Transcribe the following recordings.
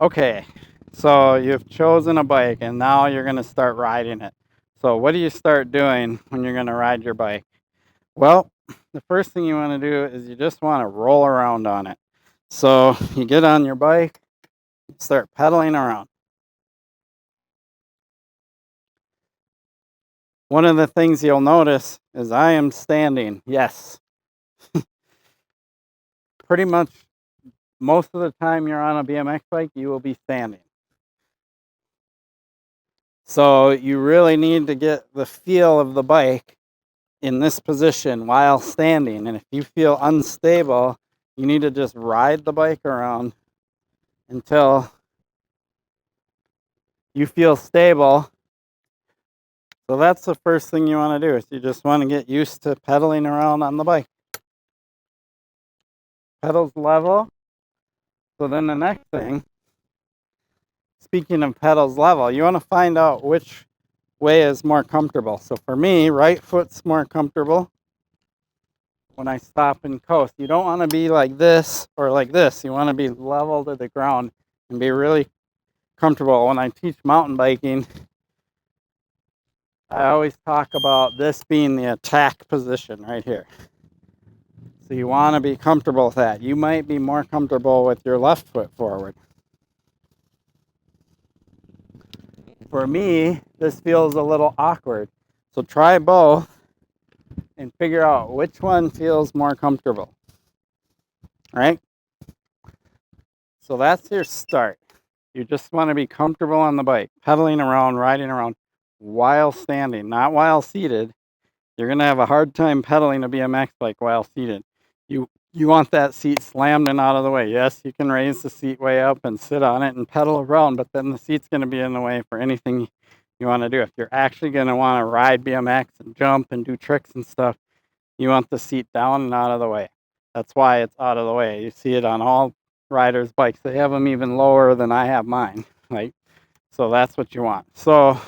Okay, so you've chosen a bike and now you're going to start riding it. So what do you start doing when you're going to ride your bike? Well, the first thing you want to do is you just want to roll around on it. So you get on your bike, start pedaling around. One of the things you'll notice is I am standing. Yes, pretty much most of the time you're on a BMX bike, you will be standing. So you really need to get the feel of the bike in this position while standing. And if you feel unstable, you need to just ride the bike around until you feel stable. So that's the first thing you want to do is you just want to get used to pedaling around on the bike. Pedals level. So then the next thing, speaking of pedals level, you want to find out which way is more comfortable. So for me, right foot's more comfortable when I stop and coast. You don't want to be like this or like this. You want to be level to the ground and be really comfortable. When I teach mountain biking, I always talk about this being the attack position right here. So you want to be comfortable with that. You might be more comfortable with your left foot forward. For me, this feels a little awkward. So try both and figure out which one feels more comfortable. All right? So that's your start. You just want to be comfortable on the bike, pedaling around, riding around while standing, not while seated. You're going to have a hard time pedaling a BMX bike while seated. You want that seat slammed and out of the way. Yes, you can raise the seat way up and sit on it and pedal around, but then the seat's going to be in the way for anything you want to do. If you're actually going to want to ride BMX and jump and do tricks and stuff, you want the seat down and out of the way. That's why it's out of the way. You see it on all riders' bikes. They have them even lower than I have mine, right? So that's what you want. So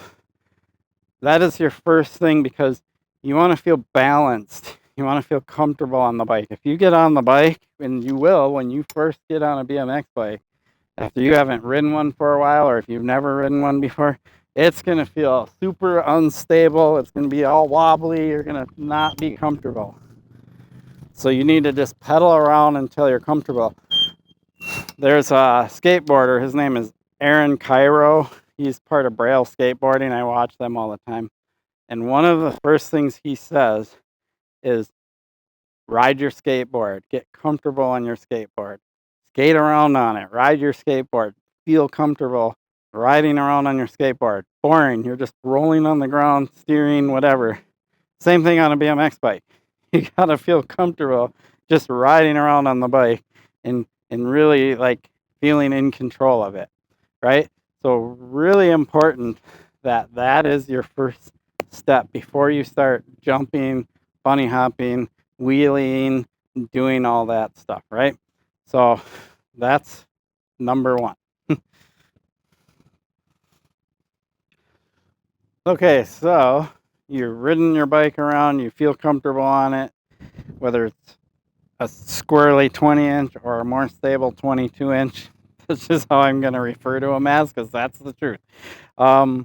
that is your first thing because you want to feel balanced. You want to feel comfortable on the bike. If you get on the bike, and you will when you first get on a BMX bike, after you haven't ridden one for a while or if you've never ridden one before, it's going to feel super unstable. It's going to be all wobbly. You're going to not be comfortable. So you need to just pedal around until you're comfortable. There's a skateboarder. His name is Aaron Cairo. He's part of Braille Skateboarding. I watch them all the time. And one of the first things he says is ride your skateboard. Get comfortable on your skateboard. Skate around on it. Ride your skateboard. Feel comfortable riding around on your skateboard. Boring. You're just rolling on the ground, steering, whatever. Same thing on a BMX bike. You gotta feel comfortable just riding around on the bike and really like feeling in control of it, right? So really important that is your first step before you start jumping, bunny hopping, wheeling, doing all that stuff, right? So that's number one. Okay, so you've ridden your bike around, you feel comfortable on it, whether it's a squirrely 20-inch or a more stable 22-inch. That's just how I'm going to refer to them as because that's the truth. The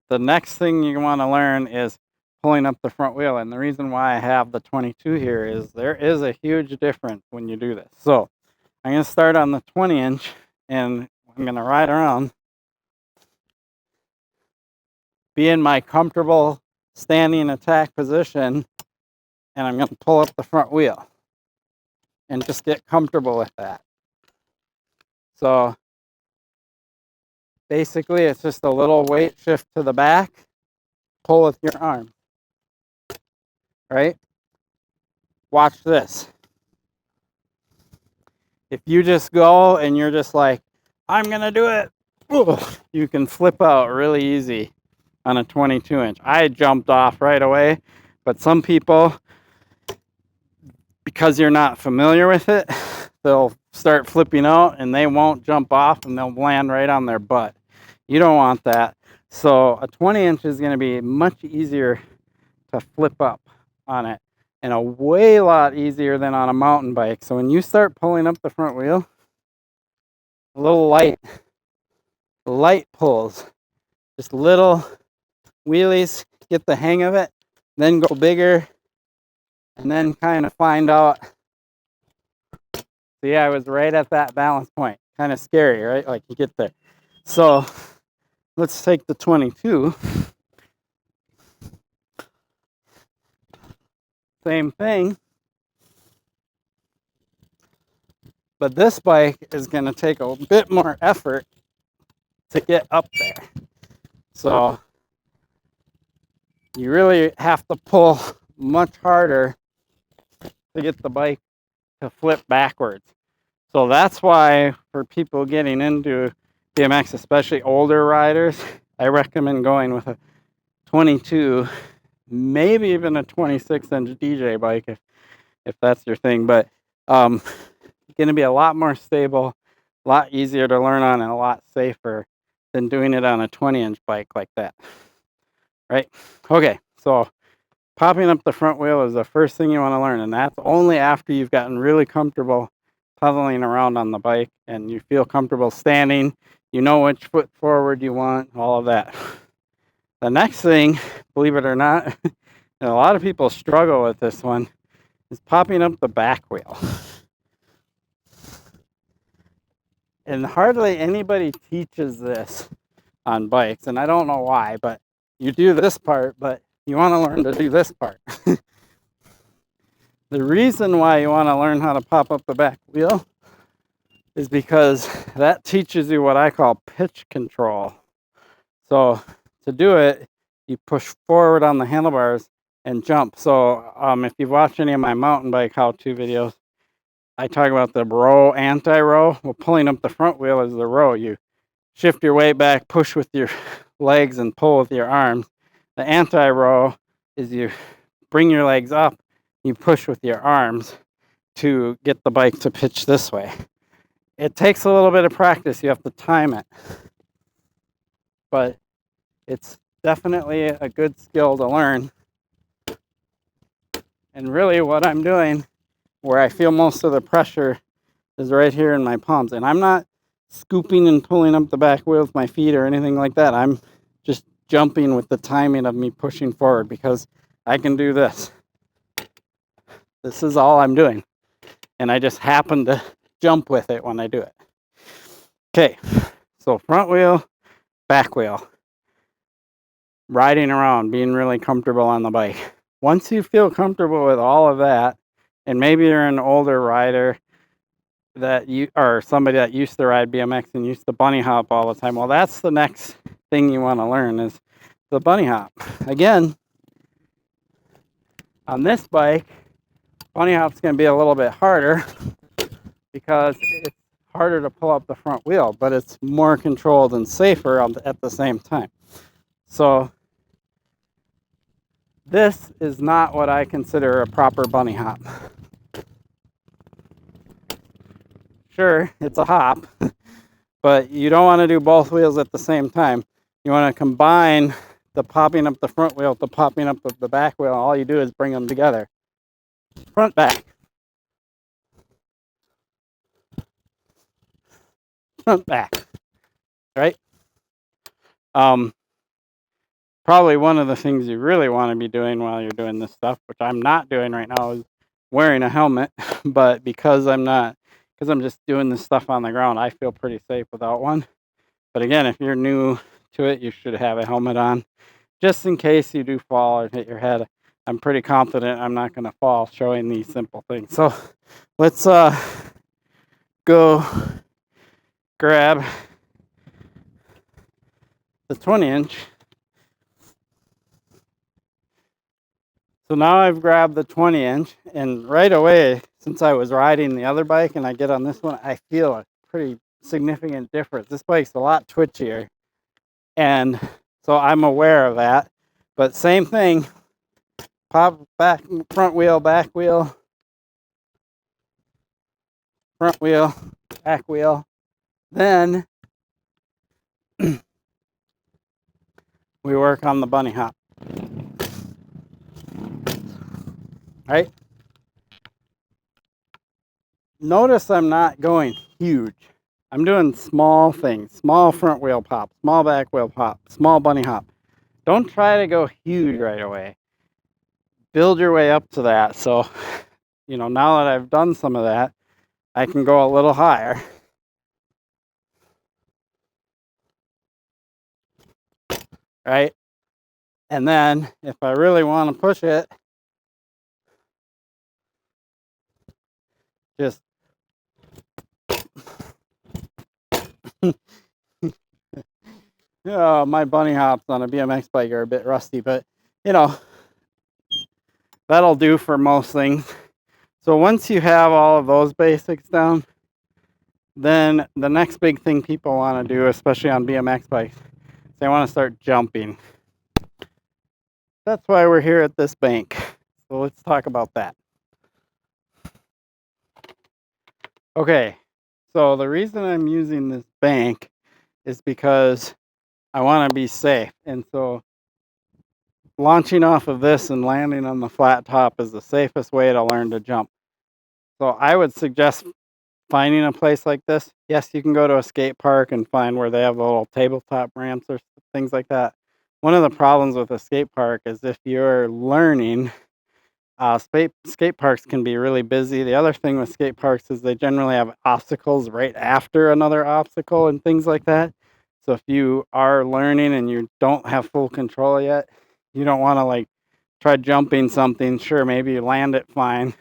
next thing you want to learn is pulling up the front wheel. And the reason why I have the 22 here is there is a huge difference when you do this. So I'm going to start on the 20-inch and I'm going to ride around, be in my comfortable standing attack position, and I'm going to pull up the front wheel and just get comfortable with that. So basically, it's just a little weight shift to the back, pull with your arm, right? Watch this. If you just go and you're just like, I'm going to do it, you can flip out really easy on a 22-inch. I jumped off right away, but some people, because you're not familiar with it, they'll start flipping out and they won't jump off and they'll land right on their butt. You don't want that. So a 20-inch is going to be much easier to flip up on it and a way lot easier than on a mountain bike. So when you start pulling up the front wheel, a little light light pulls, just little wheelies, get the hang of it, then go bigger, and then kind of find out. See, I was right at that balance point. Kind of scary, right? Like you get there. So let's take the 22. Same thing. But this bike is going to take a bit more effort to get up there. So you really have to pull much harder to get the bike to flip backwards. So that's why for people getting into BMX, especially older riders, I recommend going with a 22, maybe even a 26-inch DJ bike if that's your thing. But going to be a lot more stable, a lot easier to learn on, and a lot safer than doing it on a 20-inch bike like that. Right? Okay, so popping up the front wheel is the first thing you want to learn, and that's only after you've gotten really comfortable pedaling around on the bike and you feel comfortable standing, you know which foot forward you want, all of that. The next thing, believe it or not, and a lot of people struggle with this one, is popping up the back wheel. And hardly anybody teaches this on bikes, and I don't know why, but you do this part, but you want to learn to do this part. The reason why you want to learn how to pop up the back wheel is because that teaches you what I call pitch control. So to do it, you push forward on the handlebars and jump. So if you've watched any of my mountain bike how-to videos, I talk about the row, anti-row. Well, pulling up the front wheel is the row. You shift your weight back, push with your legs, and pull with your arms. The anti-row is you bring your legs up, you push with your arms to get the bike to pitch this way. It takes a little bit of practice. You have to time it. But it's definitely a good skill to learn. And really what I'm doing, where I feel most of the pressure, is right here in my palms. And I'm not scooping and pulling up the back wheel with my feet or anything like that. I'm just jumping with the timing of me pushing forward because I can do this. This is all I'm doing. And I just happen to jump with it when I do it. Okay, so front wheel, back wheel. Riding around, being really comfortable on the bike. Once you feel comfortable with all of that, and maybe you're an older rider or somebody that used to ride BMX and used to bunny hop all the time, well, that's the next thing you want to learn is the bunny hop. Again, on this bike, bunny hop's going to be a little bit harder because it's harder to pull up the front wheel, but it's more controlled and safer at the same time. So this is not what I consider a proper bunny hop. Sure, it's a hop, but you don't want to do both wheels at the same time. You want to combine the popping up the front wheel with the popping up of the back wheel. All you do is bring them together. Front, back. Front, back. Right? Probably one of the things you really want to be doing while you're doing this stuff, which I'm not doing right now, is wearing a helmet. But because I'm just doing this stuff on the ground, I feel pretty safe without one. But again, if you're new to it, you should have a helmet on just in case you do fall or hit your head. I'm pretty confident I'm not going to fall showing these simple things. So let's go grab the 20-inch. So now I've grabbed the 20-inch, and right away, since I was riding the other bike and I get on this one, I feel a pretty significant difference. This bike's a lot twitchier, and so I'm aware of that. But same thing, pop back, front wheel, back wheel, front wheel, back wheel. Then we work on the bunny hop. Right? Notice I'm not going huge. I'm doing small things, small front wheel pop, small back wheel pop, small bunny hop. Don't try to go huge right away. Build your way up to that. So, now that I've done some of that, I can go a little higher. Right? And then if I really want to push it, just my bunny hops on a BMX bike are a bit rusty, but that'll do for most things. So once you have all of those basics down, then the next big thing people want to do, especially on BMX bikes, they want to start jumping. That's why we're here at this bank. So let's talk about that. Okay, so the reason I'm using this bank is because I want to be safe. And so launching off of this and landing on the flat top is the safest way to learn to jump. So I would suggest finding a place like this. Yes, you can go to a skate park and find where they have little tabletop ramps or things like that. One of the problems with a skate park is if you're learning, skate parks can be really busy. The other thing with skate parks is they generally have obstacles right after another obstacle and things like that. So if you are learning and you don't have full control yet, you don't want to try jumping something. Sure, maybe you land it fine,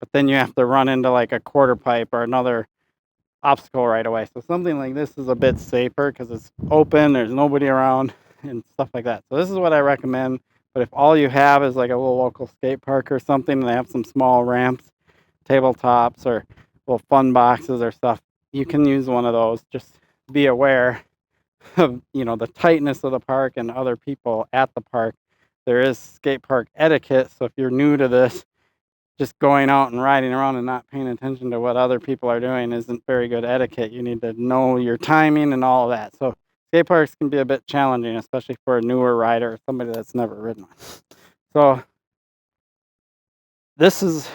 but then you have to run into a quarter pipe or another obstacle right away. So something like this is a bit safer because it's open, there's nobody around and stuff like that. So this is what I recommend. But if all you have is like a little local skate park or something, and they have some small ramps, tabletops, or little fun boxes or stuff, you can use one of those. Just be aware of the tightness of the park and other people at the park. There is skate park etiquette. So if you're new to this, just going out and riding around and not paying attention to what other people are doing isn't very good etiquette. You need to know your timing and all of that. So skate parks can be a bit challenging, especially for a newer rider or somebody that's never ridden one. So this is a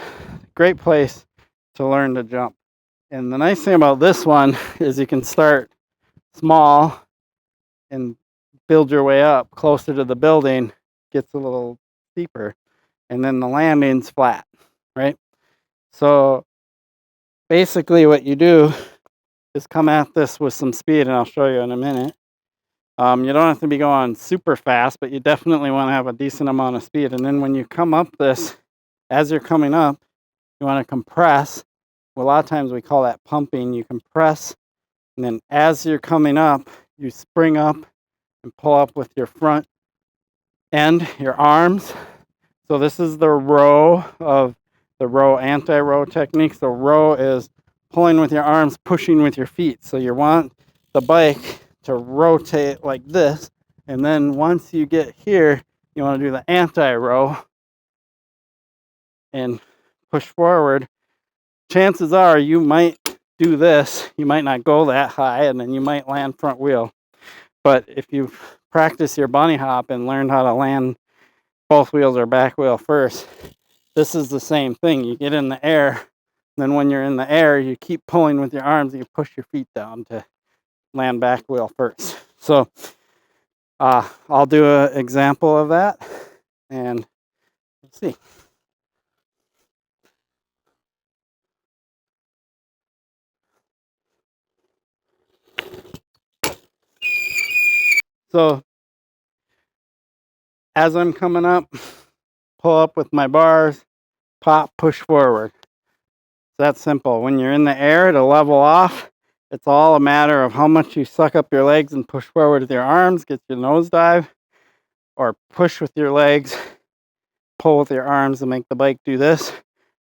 great place to learn to jump. And the nice thing about this one is you can start small and build your way up closer to the building, gets a little steeper, and then the landing's flat, right? So basically what you do is come at this with some speed, and I'll show you in a minute. You don't have to be going super fast, but you definitely want to have a decent amount of speed. And then when you come up this, as you're coming up, you want to compress. Well, a lot of times we call that pumping. You compress, and then as you're coming up, you spring up and pull up with your front end, your arms. So this is the row anti-row technique. So row is pulling with your arms, pushing with your feet. So you want the bike to rotate like this. And then once you get here, you want to do the anti-row and push forward. Chances are you might do this. You might not go that high, and then you might land front wheel. But if you practice your bunny hop and learn how to land both wheels or back wheel first, this is the same thing. You get in the air, then when you're in the air, you keep pulling with your arms, you push your feet down to land back wheel first. So I'll do an example of that, and let's see. So as I'm coming up, pull up with my bars, pop, push forward. That's simple. When you're in the air to level off, it's all a matter of how much you suck up your legs and push forward with your arms, get your nosedive, or push with your legs, pull with your arms and make the bike do this,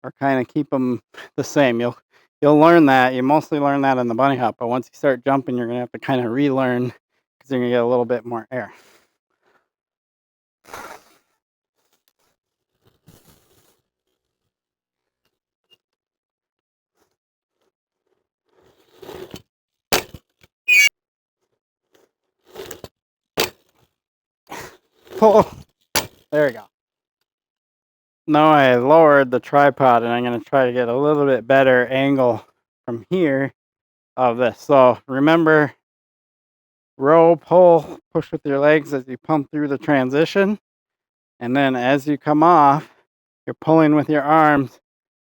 or kind of keep them the same. You'll learn that. You mostly learn that in the bunny hop, but once you start jumping, you're going to have to kind of relearn because you're going to get a little bit more air. Pull. There you go. Now I lowered the tripod, and I'm going to try to get a little bit better angle from here of this. So remember, row, pull, push with your legs as you pump through the transition. And then as you come off, you're pulling with your arms,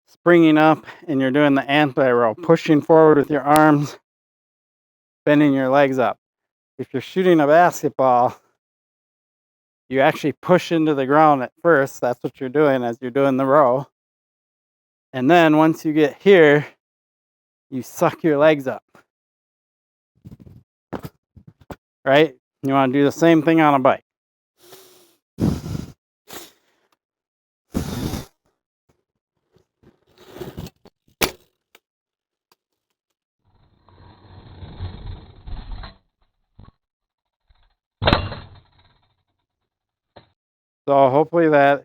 springing up, and you're doing the anti-row, pushing forward with your arms, bending your legs up. If you're shooting a basketball, you actually push into the ground at first. That's what you're doing as you're doing the row. And then once you get here, you suck your legs up. Right? You want to do the same thing on a bike. So hopefully that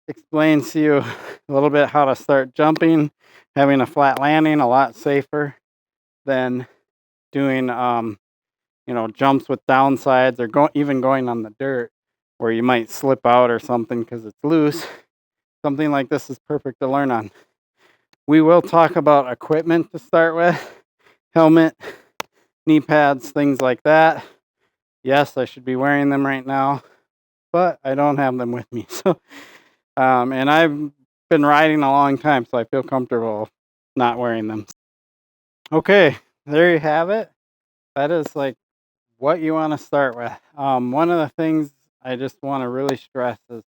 explains to you a little bit how to start jumping, having a flat landing, a lot safer than doing jumps with downsides, or even going on the dirt where you might slip out or something because it's loose. Something like this is perfect to learn on. We will talk about equipment to start with: helmet, knee pads, things like that. Yes, I should be wearing them right now, but I don't have them with me. So, and I've been riding a long time, so I feel comfortable not wearing them. Okay, there you have it. That is like what you want to start with. One of the things I just want to really stress is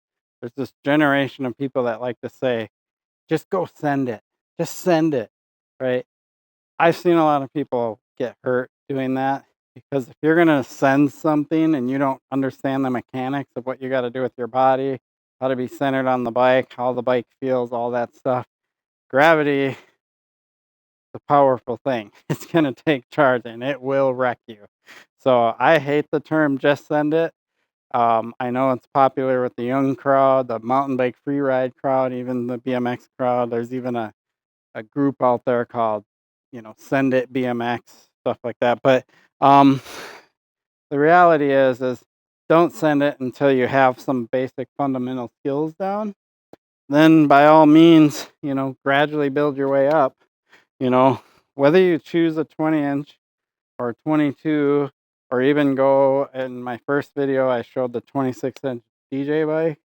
there's this generation of people that like to say, just go send it. Just send it, right? I've seen a lot of people get hurt doing that, because if you're going to send something and you don't understand the mechanics of what you got to do with your body, how to be centered on the bike, how the bike feels, all that stuff, gravity is a powerful thing. It's going to take charge and it will wreck you. So I hate the term just send it. I know it's popular with the young crowd, the mountain bike free ride crowd, even the BMX crowd. There's even a group out there called, Send It BMX, stuff like that. But the reality is don't send it until you have some basic fundamental skills down. Then by all means, gradually build your way up. Whether you choose a 20-inch or 22, or even go, in my first video I showed the 26-inch DJ bike.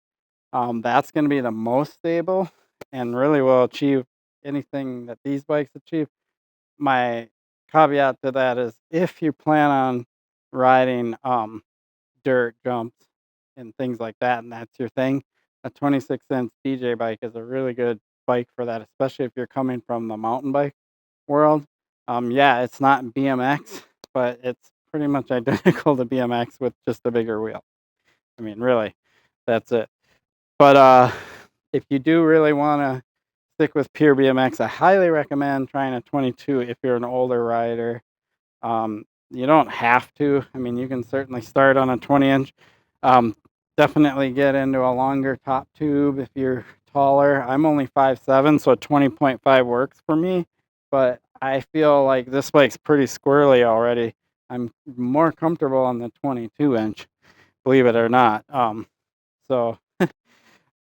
That's going to be the most stable and really will achieve anything that these bikes achieve. My caveat to that is, if you plan on riding dirt jumps and things like that, and that's your thing, a 26-inch DJ bike is a really good bike for that, especially if you're coming from the mountain bike world. Yeah, it's not BMX, but it's pretty much identical to BMX with just a bigger wheel. I mean, really, that's it. But if you do really want to stick with pure BMX, I highly recommend trying a 22 if you're an older rider. You don't have to. I mean, you can certainly start on a 20-inch. Definitely get into a longer top tube if you're taller. I'm only 5'7", so 20.5 works for me. But I feel like this bike's pretty squirrely already. I'm more comfortable on the 22-inch, believe it or not. So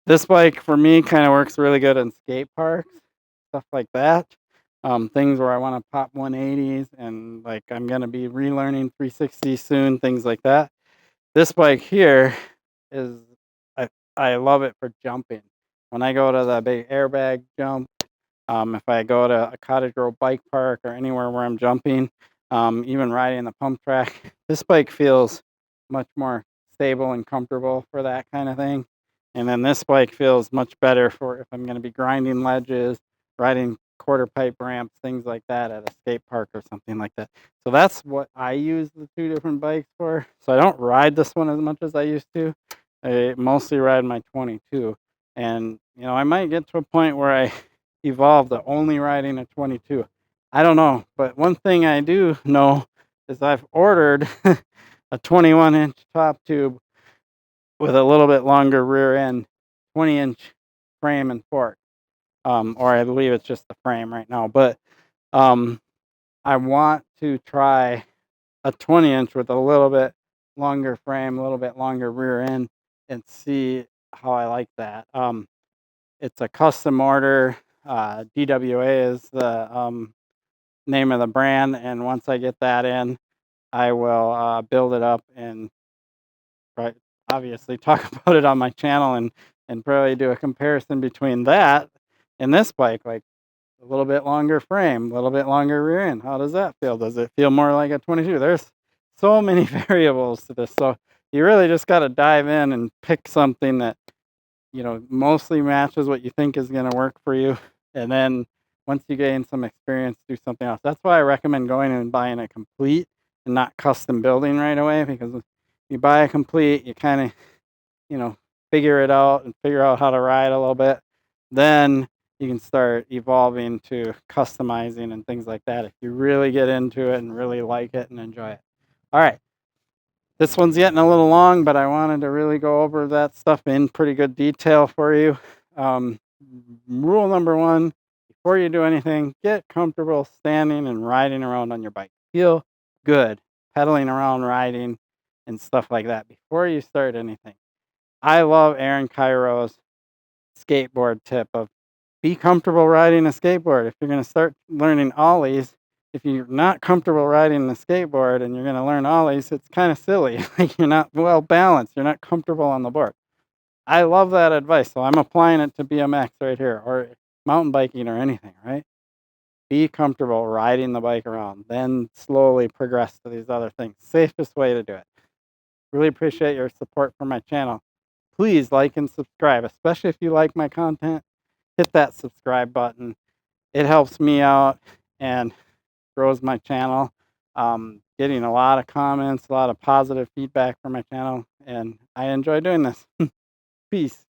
this bike for me kind of works really good in skate parks, stuff like that. Things where I want to pop 180s, and like I'm going to be relearning 360 soon, things like that. This bike here is, I love it for jumping. When I go to the big airbag jump, if I go to a Cottage Grove bike park or anywhere where I'm jumping, even riding the pump track, this bike feels much more stable and comfortable for that kind of thing. And then this bike feels much better for if I'm going to be grinding ledges, riding quarter pipe ramps, things like that at a skate park or something like that. So that's what I use the two different bikes for. So I don't ride this one as much as I used to. I mostly ride my 22. And, I might get to a point where I evolve to only riding a 22. I don't know. But one thing I do know is I've ordered a 21-inch top tube with a little bit longer rear end, 20-inch frame and fork. Or I believe it's just the frame right now. But I want to try a 20-inch with a little bit longer frame, a little bit longer rear end, and see how I like that. It's a custom order. DWA is the name of the brand, and once I get that in, I will build it up and obviously talk about it on my channel, and probably do a comparison between that and this bike, like a little bit longer frame, a little bit longer rear end. How does that feel? Does it feel more like a 22? There's so many variables to this, so you really just got to dive in and pick something that mostly matches what you think is going to work for you, and then once you gain some experience, do something else. That's why I recommend going and buying a complete and not custom building right away, because if you buy a complete, you kind of figure it out and figure out how to ride a little bit. Then you can start evolving to customizing and things like that if you really get into it and really like it and enjoy it. All right. This one's getting a little long, but I wanted to really go over that stuff in pretty good detail for you. Rule number one, before you do anything, get comfortable standing and riding around on your bike. Feel good pedaling around, riding, and stuff like that before you start anything. I love Aaron Cairo's skateboard tip of be comfortable riding a skateboard. If you're going to start learning ollies, if you're not comfortable riding the skateboard and you're going to learn ollies, it's kind of silly. Like, you're not well balanced. You're not comfortable on the board. I love that advice, so I'm applying it to BMX right here, or mountain biking or anything, right? Be comfortable riding the bike around, then slowly progress to these other things. Safest way to do it. Really appreciate your support for my channel. Please like and subscribe, especially if you like my content. Hit that subscribe button. It helps me out and grows my channel. Getting a lot of comments, a lot of positive feedback from my channel, and I enjoy doing this. Peace.